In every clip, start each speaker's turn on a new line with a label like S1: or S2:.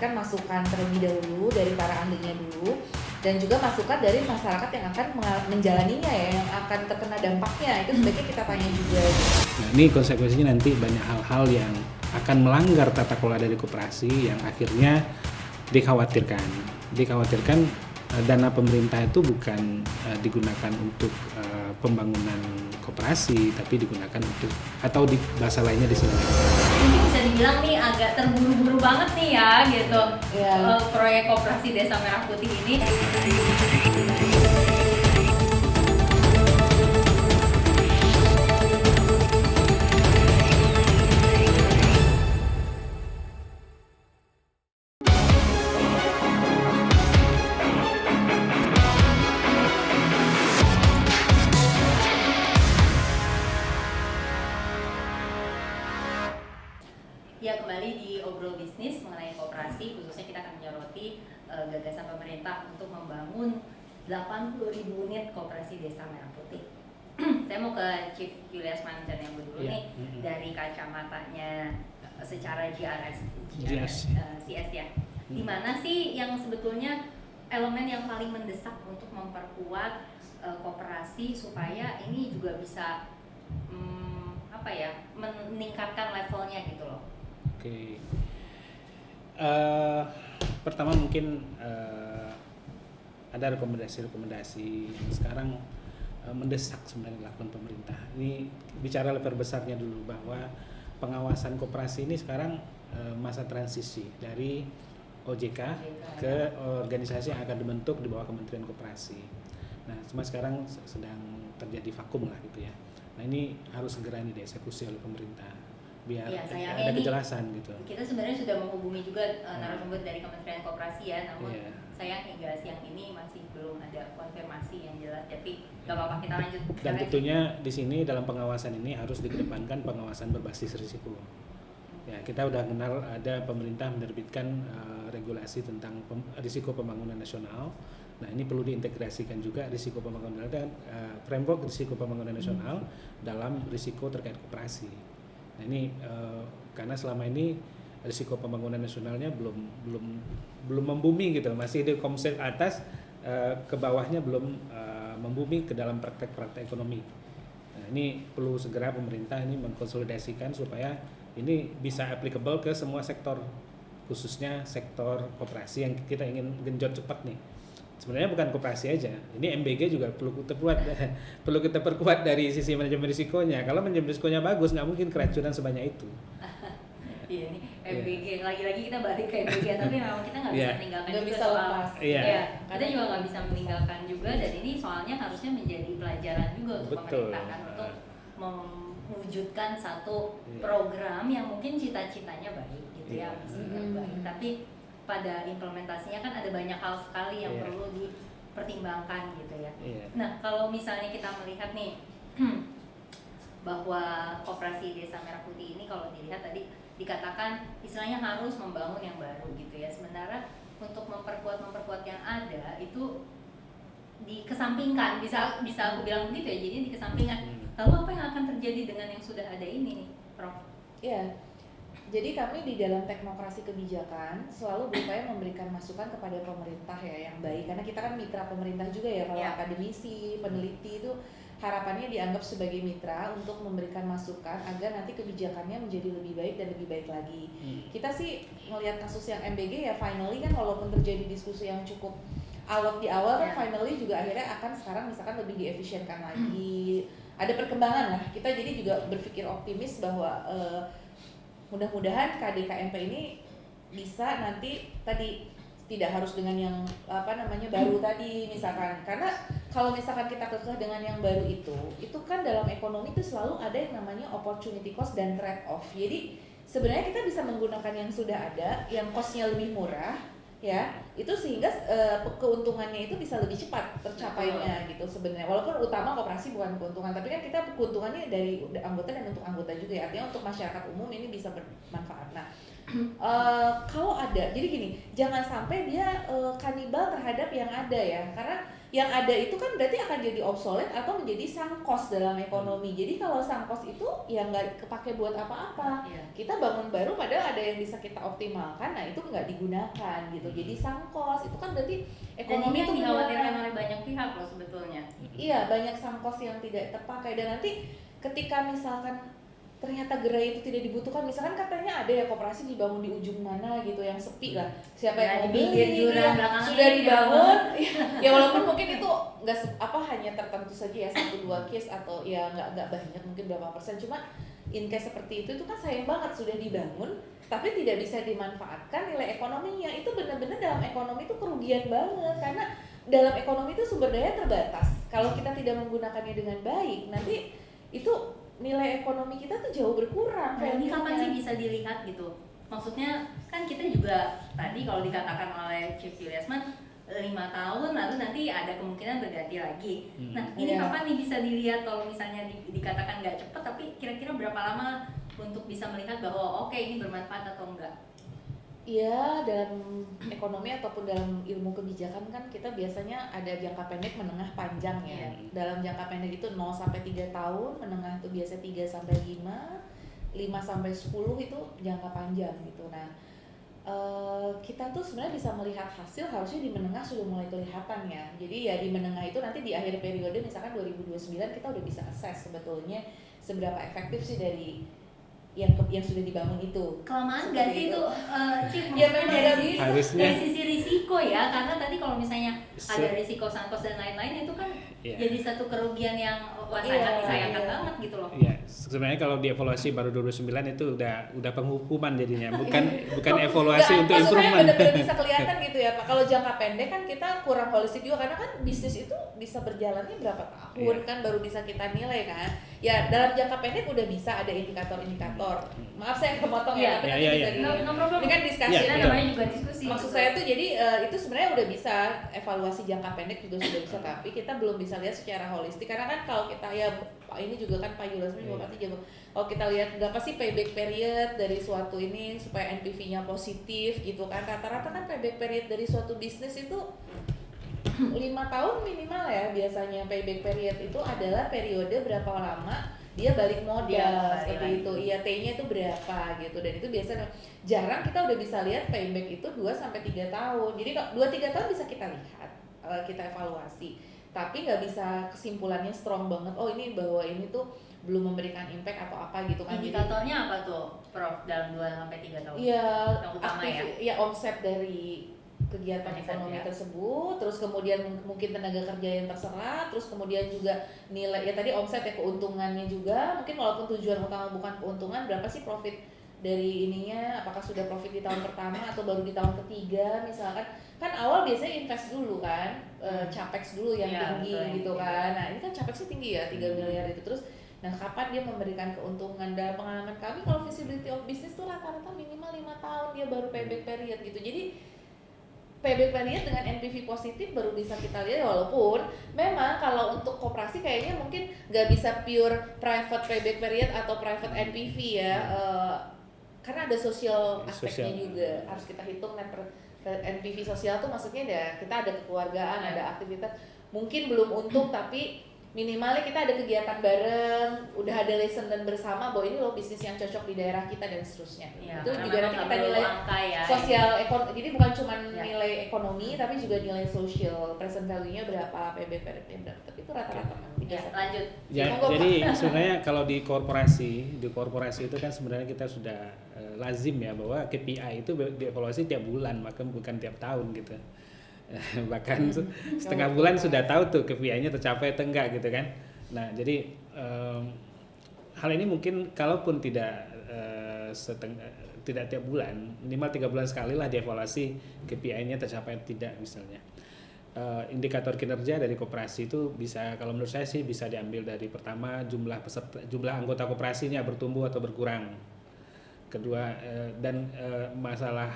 S1: mendapatkan masukan terlebih dahulu dari para ahlinya dulu, dan juga masukan dari masyarakat yang akan menjalaninya ya, yang akan terkena dampaknya, itu sebaiknya kita tanya juga.
S2: Nah, ini konsekuensinya nanti banyak hal-hal yang akan melanggar tata kelola dari koperasi yang akhirnya dikhawatirkan dana pemerintah itu bukan digunakan untuk pembangunan koperasi, tapi digunakan untuk, atau di bahasa lainnya diselewengkan.
S3: Ini bisa dibilang nih agak terburu-buru banget nih ya gitu. Proyek Koperasi Desa Merah Putih ini. Ya, kembali di Obrol Bisnis mengenai koperasi, khususnya kita akan menyoroti gagasan pemerintah untuk membangun 80.000 unit koperasi Desa Merah Putih. Saya mau ke Chief Julius Manjaniago dulu nih, dari kacamatanya secara CS ya. Di mana sih yang sebetulnya elemen yang paling mendesak untuk memperkuat koperasi supaya ini juga bisa meningkatkan levelnya gitu loh.
S2: Oke. Pertama mungkin ada rekomendasi yang sekarang mendesak sebenarnya dilakukan pemerintah. Ini bicara level besarnya dulu, bahwa pengawasan koperasi ini sekarang masa transisi dari OJK ke organisasi yang akan dibentuk di bawah Kementerian Koperasi. Nah, cuma sekarang sedang terjadi vakum lah gitu ya. Nah, ini harus segera dieksekusi oleh pemerintah biar ada kejelasan gitu.
S3: Kita sebenarnya sudah menghubungi juga narasumber dari Kementerian Koperasi ya, namun sayang hingga siang ini masih belum ada konfirmasi yang jelas. Jadi nggak apa-apa, kita lanjut.
S2: Dan tentunya di sini dalam pengawasan ini harus dikedepankan pengawasan berbasis risiko. Ya, kita udah kenal ada pemerintah menerbitkan regulasi tentang risiko pembangunan nasional. Nah, ini perlu diintegrasikan juga risiko pembangunan dan framework risiko pembangunan nasional dalam risiko terkait koperasi. Nah, ini karena selama ini risiko pembangunan nasionalnya belum membumi gitu, masih di komsel atas, ke bawahnya belum membumi ke dalam praktek-praktek ekonomi. Nah, ini perlu segera pemerintah ini mengkonsolidasikan supaya ini bisa applicable ke semua sektor, khususnya sektor koperasi yang kita ingin genjot cepat nih. Sebenarnya bukan koperasi aja, ini MBG juga perlu kita perkuat dari sisi manajemen risikonya. Kalau manajemen risikonya bagus, nggak mungkin keracunan sebanyak itu.
S3: Iya, nih MBG lagi-lagi kita balik ke MBG, tapi memang kita nggak bisa meninggalkan juga
S1: bisa
S3: soal.
S1: lepas.
S3: Kita juga nggak bisa meninggalkan juga, dan ini soalnya harusnya menjadi pelajaran juga untuk pemerintah kan, untuk mewujudkan satu program yang mungkin cita-citanya baik gitu ya, baik, tapi pada implementasinya kan ada banyak hal sekali yang perlu dipertimbangkan gitu ya. Nah, kalau misalnya kita melihat nih bahwa Koperasi Desa Merah Putih ini kalau dilihat tadi dikatakan istilahnya harus membangun yang baru gitu ya. Sementara untuk memperkuat yang ada itu dikesampingkan, bisa aku bilang begitu ya. Jadi dikesampingkan. Lalu apa yang akan terjadi dengan yang sudah ada ini nih, Prof?
S1: Iya. Jadi kami di dalam teknokrasi kebijakan selalu berupaya memberikan masukan kepada pemerintah ya yang baik, karena kita kan mitra pemerintah juga ya. Kalau akademisi, peneliti itu harapannya dianggap sebagai mitra untuk memberikan masukan agar nanti kebijakannya menjadi lebih baik dan lebih baik lagi. Kita sih melihat kasus yang MBG ya, finally kan walaupun terjadi diskusi yang cukup alot di awal kan finally juga akhirnya akan sekarang misalkan lebih diefisienkan lagi. Ada perkembangan lah. Kita jadi juga berpikir optimis bahwa mudah-mudahan KDKMP ini bisa nanti tadi tidak harus dengan yang baru tadi misalkan, karena kalau misalkan kita kekeh dengan yang baru itu kan dalam ekonomi itu selalu ada yang namanya opportunity cost dan trade off. Jadi sebenarnya kita bisa menggunakan yang sudah ada yang costnya lebih murah ya, itu sehingga keuntungannya itu bisa lebih cepat tercapainya gitu sebenarnya. Walaupun utama koperasi bukan keuntungan, tapi kan kita keuntungannya dari anggota dan untuk anggota juga ya. Artinya untuk masyarakat umum ini bisa bermanfaat. Nah, kalau ada, jadi gini, jangan sampai dia kanibal terhadap yang ada ya. Karena yang ada itu kan berarti akan jadi obsolete atau menjadi sunk cost dalam ekonomi. Jadi kalau sunk cost itu ya nggak kepake buat apa-apa. Kita bangun baru padahal ada yang bisa kita optimalkan, nah itu nggak digunakan gitu. Jadi sunk cost itu kan berarti ekonomi itu
S3: dikhawatirkan oleh banyak pihak loh sebetulnya.
S1: Iya, banyak sunk cost yang tidak terpakai, dan nanti ketika misalkan ternyata gerai itu tidak dibutuhkan, misalkan katanya ada ya koperasi dibangun di ujung mana gitu yang sepi lah, siapa yang mau beli, sudah dibangun ya walaupun mungkin itu nggak hanya tertentu saja ya, 1-2 case atau ya nggak banyak, mungkin berapa persen, cuma in case seperti itu kan sayang banget sudah dibangun tapi tidak bisa dimanfaatkan nilai ekonominya. Itu benar-benar dalam ekonomi itu kerugian banget, karena dalam ekonomi itu sumber daya terbatas. Kalau kita tidak menggunakannya dengan baik, nanti itu nilai ekonomi kita tuh jauh berkurang.
S3: Nah, ini kapan sih bisa dilihat gitu? Maksudnya kan kita juga tadi kalau dikatakan oleh Chief Juliusman 5 tahun lalu nanti ada kemungkinan berganti lagi. Nah, ini kapan nih bisa dilihat kalau misalnya dikatakan nggak cepat, tapi kira-kira berapa lama untuk bisa melihat bahwa oke, ini bermanfaat atau enggak?
S1: Iya, dalam ekonomi ataupun dalam ilmu kebijakan kan kita biasanya ada jangka pendek, menengah, panjang ya. Dalam jangka pendek itu 0 sampai 3 tahun, menengah itu biasa 3 sampai 5, 5 sampai 10 itu jangka panjang gitu. Nah, kita tuh sebenarnya bisa melihat hasil harusnya di menengah sudah mulai kelihatan ya. Jadi ya di menengah itu nanti di akhir periode misalkan 2029 kita udah bisa assess sebetulnya seberapa efektif sih dari yang sudah dibangun itu.
S3: Kelamaan nggak sih itu, Chief?
S1: Ya memang
S3: dari sisi risiko ya, karena tadi kalau misalnya ada risiko sunk cost dan lain-lain itu kan jadi satu kerugian yang sangat disayangkan banget gitu loh.
S2: Iya, sebenarnya kalau dievaluasi baru 2029 itu udah penghukuman jadinya, bukan evaluasi untuk improvement.
S1: Benar-benar bisa kelihatan gitu ya Pak. Kalau jangka pendek kan kita kurang holistik juga, karena kan bisnis itu bisa berjalannya berapa tahun kan baru bisa kita nilai kan. Ya dalam jangka pendek udah bisa ada indikator-indikator. Maaf saya kepotong ya, tapi nanti bisa ini kan diskusi
S3: namanya juga diskusi.
S1: Maksud saya tuh jadi itu sebenarnya udah bisa evaluasi jangka pendek juga sudah bisa, tapi kita belum bisa lihat secara holistik, karena kan kalau kita ya ini juga kan Pak Juliusman juga pasti jago. Kalau kita lihat berapa sih payback period dari suatu ini supaya NPV-nya positif gitu kan, rata-rata kan payback period dari suatu bisnis itu 5 tahun minimal ya biasanya. Payback period itu adalah periode berapa lama dia balik modal seperti itu. IAT-nya itu berapa gitu, dan itu biasanya jarang kita udah bisa lihat payback itu 2-3 tahun. Jadi 2-3 tahun bisa kita lihat, kita evaluasi, tapi nggak bisa kesimpulannya strong banget. Oh ini bahwa ini tuh belum memberikan impact atau apa gitu kan.
S3: Indikatornya apa tuh, Prof, dalam 2-3 tahun?
S1: Iya,
S3: aktif
S1: ya omset dari kegiatan ekonomi tersebut, terus kemudian mungkin tenaga kerja yang terserap, terus kemudian juga nilai ya tadi omset ya, keuntungannya juga, mungkin walaupun tujuan utama bukan keuntungan, berapa sih profit dari ininya, apakah sudah profit di tahun pertama atau baru di tahun ketiga misalkan. Kan awal biasanya invest dulu kan, capex dulu yang tinggi gitu kan. Nah ini kan capexnya tinggi ya, 3 miliar itu. Terus nah kapan dia memberikan keuntungan? Dalam pengalaman kami kalau visibility of business tuh rata-rata minimal 5 tahun dia baru payback period gitu. Jadi payback period dengan NPV positif baru bisa kita lihat, walaupun memang kalau untuk koperasi kayaknya mungkin nggak bisa pure private payback period atau private NPV ya, karena ada social aspeknya juga harus kita hitung. NPV sosial tuh maksudnya ya kita ada kekeluargaan, ada aktivitas, mungkin belum untung tapi minimalnya kita ada kegiatan bareng, udah ada lesson dan bersama bahwa ini loh bisnis yang cocok di daerah kita dan seterusnya. Itu juga nanti kita nilai sosial ekonomi. Jadi bukan cuma nilai ekonomi tapi juga nilai social present value-nya berapa, payback period berapa. Tapi itu rata-rata
S3: lanjut.
S2: Ya, jadi sebenarnya kalau di korporasi itu kan sebenarnya kita sudah lazim ya bahwa KPI itu dievaluasi tiap bulan, maka bukan tiap tahun gitu. Bahkan setengah bulan sudah tahu tuh KPI-nya tercapai atau enggak gitu kan. Nah jadi hal ini mungkin kalaupun tidak tiap bulan, minimal 3 bulan sekali lah dievaluasi KPI-nya tercapai atau tidak misalnya. Indikator kinerja dari koperasi itu bisa, kalau menurut saya sih bisa diambil dari pertama jumlah anggota koperasinya bertumbuh atau berkurang. Kedua dan masalah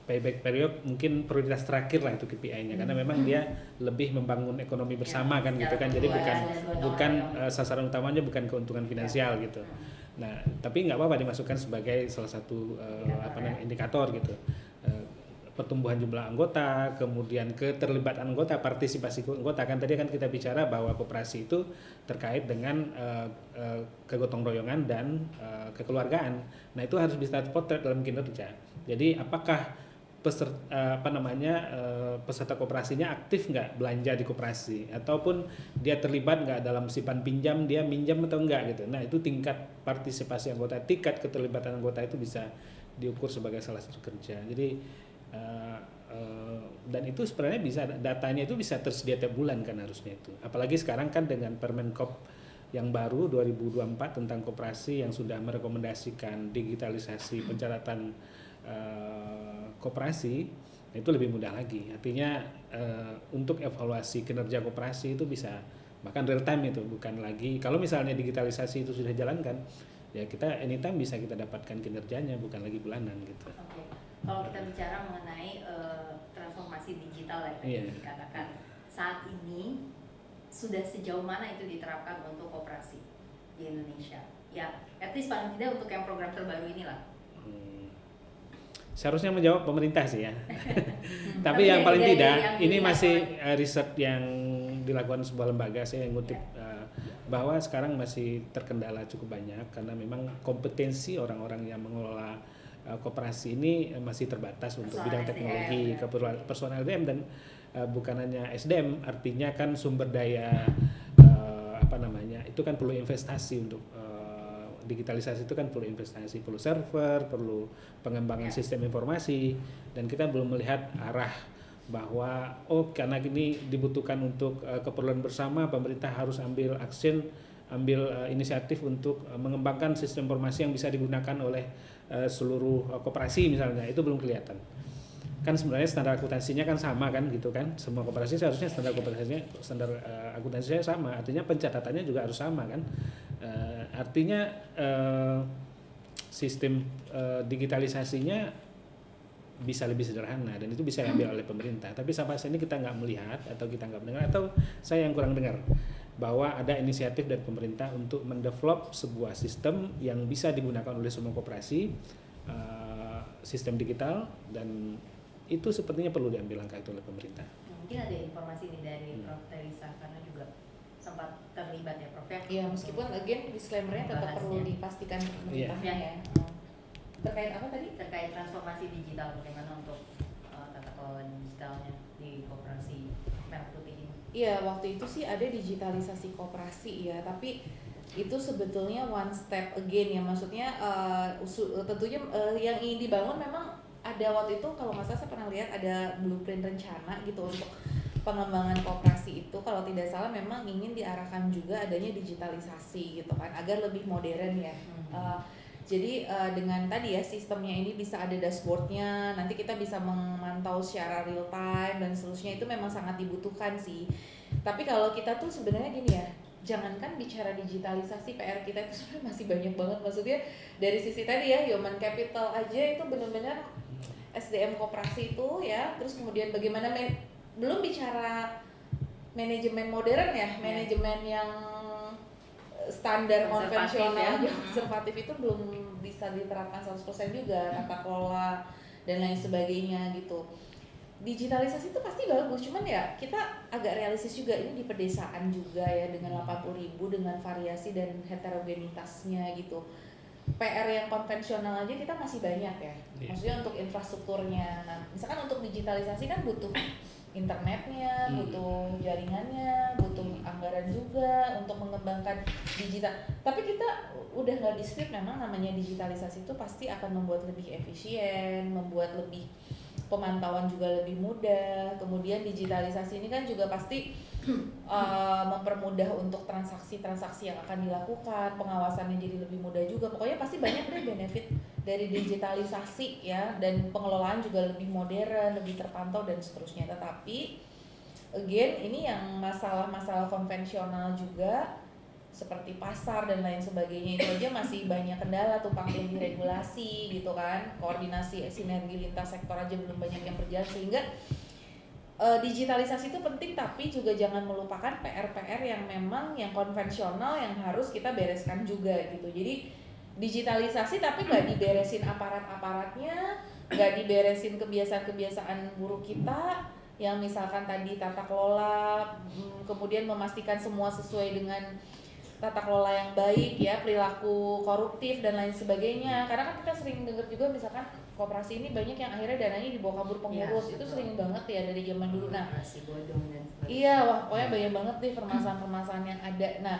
S2: payback period mungkin prioritas terakhir lah itu KPI-nya, karena memang dia lebih membangun ekonomi bersama kan gitu kan, jadi bukan sasaran utamanya bukan keuntungan finansial gitu. Nah tapi nggak apa-apa dimasukkan sebagai salah satu indikator gitu. pertumbuhan jumlah anggota, kemudian keterlibatan anggota, partisipasi anggota. Kan tadi kan kita bicara bahwa koperasi itu terkait dengan kegotong royongan dan kekeluargaan. Nah, itu harus bisa terpotret dalam kinerja. Jadi apakah peserta koperasinya aktif nggak belanja di koperasi, ataupun dia terlibat nggak dalam simpan pinjam, dia minjam atau enggak gitu. Nah, itu tingkat partisipasi anggota, tingkat keterlibatan anggota itu bisa diukur sebagai salah satu kerja. Jadi dan itu sebenarnya bisa, datanya itu bisa tersedia tiap bulan kan harusnya itu. Apalagi sekarang kan dengan Permenkop yang baru 2024 tentang koperasi yang sudah merekomendasikan digitalisasi pencatatan koperasi, itu lebih mudah lagi. Artinya untuk evaluasi kinerja koperasi itu bisa bahkan real time itu, bukan lagi kalau misalnya digitalisasi itu sudah jalankan, ya kita anytime bisa kita dapatkan kinerjanya, bukan lagi bulanan gitu.
S3: Oke. Kalau kita bicara mengenai transformasi digital yang tadi dikatakan, saat ini sudah sejauh mana itu diterapkan untuk koperasi di Indonesia? Ya, at least paling tidak untuk yang program terbaru inilah.
S2: Seharusnya menjawab pemerintah sih ya. Tapi yang paling tidak, ini masih riset yang dilakukan sebuah lembaga, saya ngutip bahwa sekarang masih terkendala cukup banyak karena memang kompetensi orang-orang yang mengelola koperasi ini masih terbatas untuk bidang teknologi, keperluan personal SDM, dan bukan hanya SDM, artinya kan sumber daya itu kan perlu investasi untuk digitalisasi, itu kan perlu investasi, perlu server, perlu pengembangan sistem informasi, dan kita belum melihat arah bahwa karena ini dibutuhkan untuk keperluan bersama, pemerintah harus ambil inisiatif untuk mengembangkan sistem informasi yang bisa digunakan oleh seluruh koperasi misalnya. Itu belum kelihatan. Kan sebenarnya standar akuntansinya kan sama kan gitu kan, semua koperasi seharusnya standar akuntansinya sama, artinya pencatatannya juga harus sama kan. Artinya sistem digitalisasinya bisa lebih sederhana dan itu bisa diambil oleh pemerintah. Tapi sampai saat ini kita nggak melihat, atau kita nggak mendengar, atau saya yang kurang dengar bahwa ada inisiatif dari pemerintah untuk mendevelop sebuah sistem yang bisa digunakan oleh semua koperasi, sistem digital, dan itu sepertinya perlu diambil langkah itu oleh pemerintah.
S3: Mungkin ada informasi nih dari Prof. Teresa karena juga sempat terlibat ya Prof ya?
S1: Iya, meskipun again disclaimer-nya tetap perlu dipastikan pemerintahnya ya. Terkait apa tadi?
S3: Terkait transformasi digital, bagaimana untuk tata kelola digitalnya di koperasi Merah Putih ini?
S1: Iya, waktu itu sih ada digitalisasi koperasi ya, tapi itu sebetulnya one step again ya, maksudnya tentunya yang ingin dibangun memang ada waktu itu, kalau nggak salah saya pernah lihat ada blueprint rencana gitu untuk pengembangan koperasi itu, kalau tidak salah memang ingin diarahkan juga adanya digitalisasi gitu kan, agar lebih modern ya. Jadi dengan tadi ya sistemnya ini bisa ada dashboardnya, nanti kita bisa memantau secara real time dan seterusnya, itu memang sangat dibutuhkan sih. Tapi kalau kita tuh sebenarnya gini ya, jangankan bicara digitalisasi, PR kita itu sebenarnya masih banyak banget. Maksudnya dari sisi tadi ya, human capital aja itu benar-benar SDM koperasi itu ya, terus kemudian bagaimana belum bicara manajemen modern ya, manajemen yang standar konvensional aja, konservatif itu belum bisa diterapkan 100% juga, tata kelola dan lain sebagainya gitu. Digitalisasi itu pasti bagus, cuman ya kita agak realistis juga, ini di pedesaan juga ya, dengan 80.000 dengan variasi dan heterogenitasnya gitu. PR yang konvensional aja kita masih banyak ya, maksudnya untuk infrastrukturnya. Nah, misalkan untuk digitalisasi kan butuh internetnya, butuh jaringannya, butuh anggaran juga untuk mengembangkan digital. Tapi kita udah nggak dispute, memang namanya digitalisasi itu pasti akan membuat lebih efisien, membuat lebih pemantauan juga lebih mudah. Kemudian digitalisasi ini kan juga pasti mempermudah untuk transaksi-transaksi yang akan dilakukan, pengawasannya jadi lebih mudah juga. Pokoknya pasti banyak deh benefit dari digitalisasi ya, dan pengelolaan juga lebih modern, lebih terpantau dan seterusnya. Tetapi again ini yang masalah-masalah konvensional juga seperti pasar dan lain sebagainya itu aja masih banyak kendala, tumpang tindih regulasi gitu kan, koordinasi sinergi lintas sektor aja belum banyak yang berjalan, sehingga digitalisasi itu penting, tapi juga jangan melupakan PR-PR yang memang yang konvensional yang harus kita bereskan juga gitu. Jadi digitalisasi tapi nggak diberesin aparat-aparatnya, nggak diberesin kebiasaan-kebiasaan buruk kita, yang misalkan tadi tata kelola, kemudian memastikan semua sesuai dengan tata kelola yang baik ya, perilaku koruptif dan lain sebagainya. Karena kan kita sering dengar juga misalkan koperasi ini banyak yang akhirnya dananya dibawa kabur pengurus, itu sering banget ya dari zaman dulu. Nah,
S3: Koperasi bodong dan sebagainya.
S1: iya, wah pokoknya banyak banget deh permasalahan-permasalahan yang ada. Nah,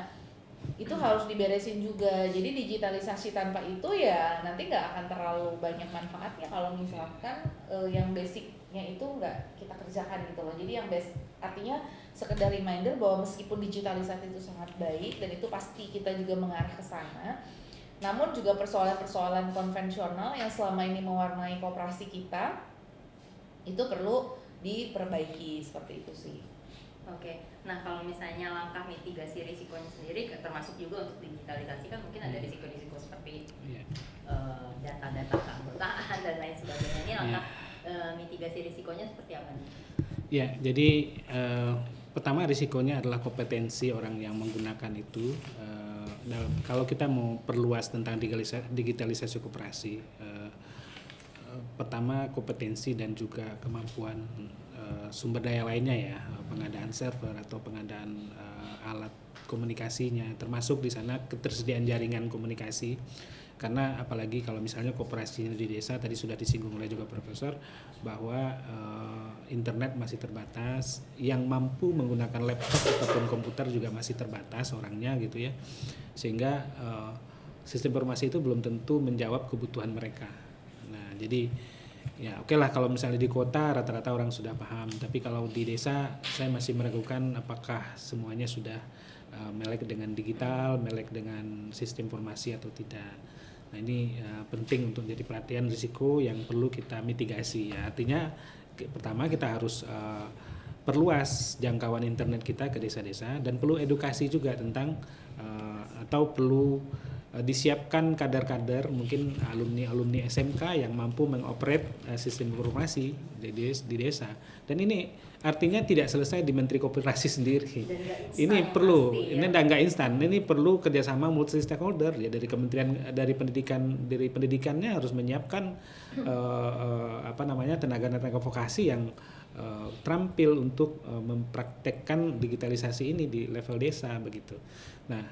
S1: itu harus diberesin juga. Jadi digitalisasi tanpa itu ya nanti nggak akan terlalu banyak manfaatnya kalau misalkan yang basicnya itu nggak kita kerjakan gitu loh. Jadi yang artinya sekedar reminder bahwa meskipun digitalisasi itu sangat baik dan itu pasti kita juga mengarah ke sana, namun juga persoalan-persoalan konvensional yang selama ini mewarnai koperasi kita itu perlu diperbaiki, seperti itu sih.
S3: Oke, nah kalau misalnya langkah mitigasi risikonya sendiri, termasuk juga untuk digitalisasi kan mungkin ada risiko-risiko seperti data-data keanggotaan dan lain sebagainya. Ini langkah mitigasi risikonya seperti apa nih?
S2: Ya, jadi pertama risikonya adalah kompetensi orang yang menggunakan itu. Kalau kita mau perluas tentang digitalisasi koperasi, pertama kompetensi dan juga kemampuan sumber daya lainnya ya, pengadaan server atau pengadaan alat komunikasinya, termasuk di sana ketersediaan jaringan komunikasi. Karena apalagi kalau misalnya koperasi di desa, tadi sudah disinggung oleh juga Profesor bahwa internet masih terbatas, yang mampu menggunakan laptop ataupun komputer juga masih terbatas orangnya gitu ya, sehingga sistem informasi itu belum tentu menjawab kebutuhan mereka. Nah jadi ya oke lah kalau misalnya di kota rata-rata orang sudah paham, tapi kalau di desa saya masih meragukan apakah semuanya sudah melek dengan digital, melek dengan sistem informasi atau tidak. Nah ini penting untuk jadi perhatian risiko yang perlu kita mitigasi ya. Artinya pertama kita harus perluas jangkauan internet kita ke desa-desa, dan perlu edukasi juga tentang atau perlu disiapkan kader-kader, mungkin alumni SMK yang mampu mengoperate sistem informasi di desa. Dan ini artinya tidak selesai di Menteri Koperasi sendiri. Ini perlu, ini nggak instan. Ini perlu kerjasama multi stakeholder ya, dari kementerian, dari pendidikannya harus menyiapkan tenaga-tenaga vokasi yang terampil untuk mempraktekkan digitalisasi ini di level desa begitu. Nah,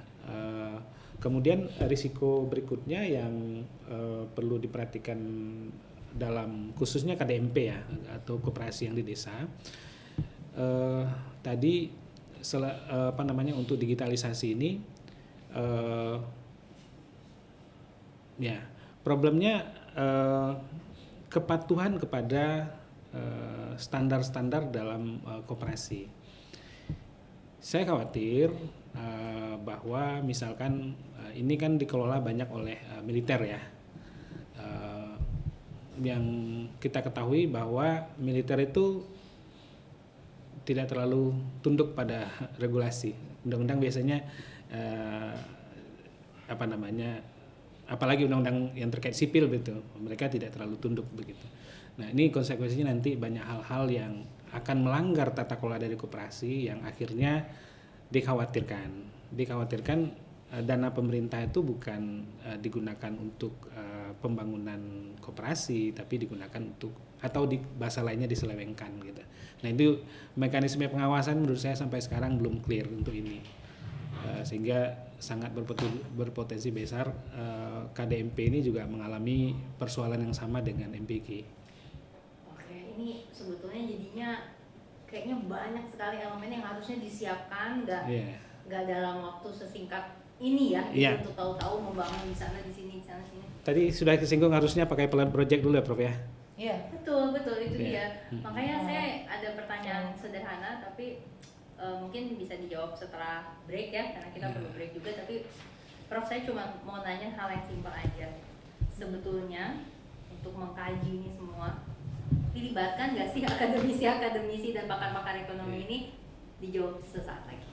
S2: kemudian risiko berikutnya yang perlu diperhatikan dalam khususnya KDMP ya, atau koperasi yang di desa. Tadi untuk digitalisasi ini ya problemnya kepatuhan kepada standar-standar dalam koperasi. Saya khawatir bahwa misalkan ini kan dikelola banyak oleh militer ya, yang kita ketahui bahwa militer itu tidak terlalu tunduk pada regulasi undang-undang biasanya, apalagi undang-undang yang terkait sipil begitu, mereka tidak terlalu tunduk begitu. Nah ini konsekuensinya nanti banyak hal-hal yang akan melanggar tata kelola dari koperasi, yang akhirnya dikhawatirkan dana pemerintah itu bukan digunakan untuk pembangunan koperasi, tapi digunakan untuk, atau di bahasa lainnya diselewengkan gitu. Nah itu mekanisme pengawasan menurut saya sampai sekarang belum clear untuk ini, sehingga sangat berpotensi besar KDMP ini juga mengalami persoalan yang sama dengan MPG.
S3: Oke, ini sebetulnya jadinya kayaknya banyak sekali elemen yang harusnya disiapkan, nggak dalam waktu sesingkat ini ya, untuk tahu-tahu membangun di sana, di sini, di sana, sini.
S2: Tadi sudah disinggung harusnya pakai plan project dulu ya Prof ya.
S1: Iya,
S3: betul itu dia. Makanya saya ada pertanyaan sederhana, tapi mungkin bisa dijawab setelah break ya, karena kita perlu break juga. Tapi Prof, saya cuma mau nanya hal yang simpel aja. Sebetulnya untuk mengkaji ini semua, dilibatkan nggak sih akademisi dan pakar-pakar ekonomi ini? Dijawab sesaat lagi.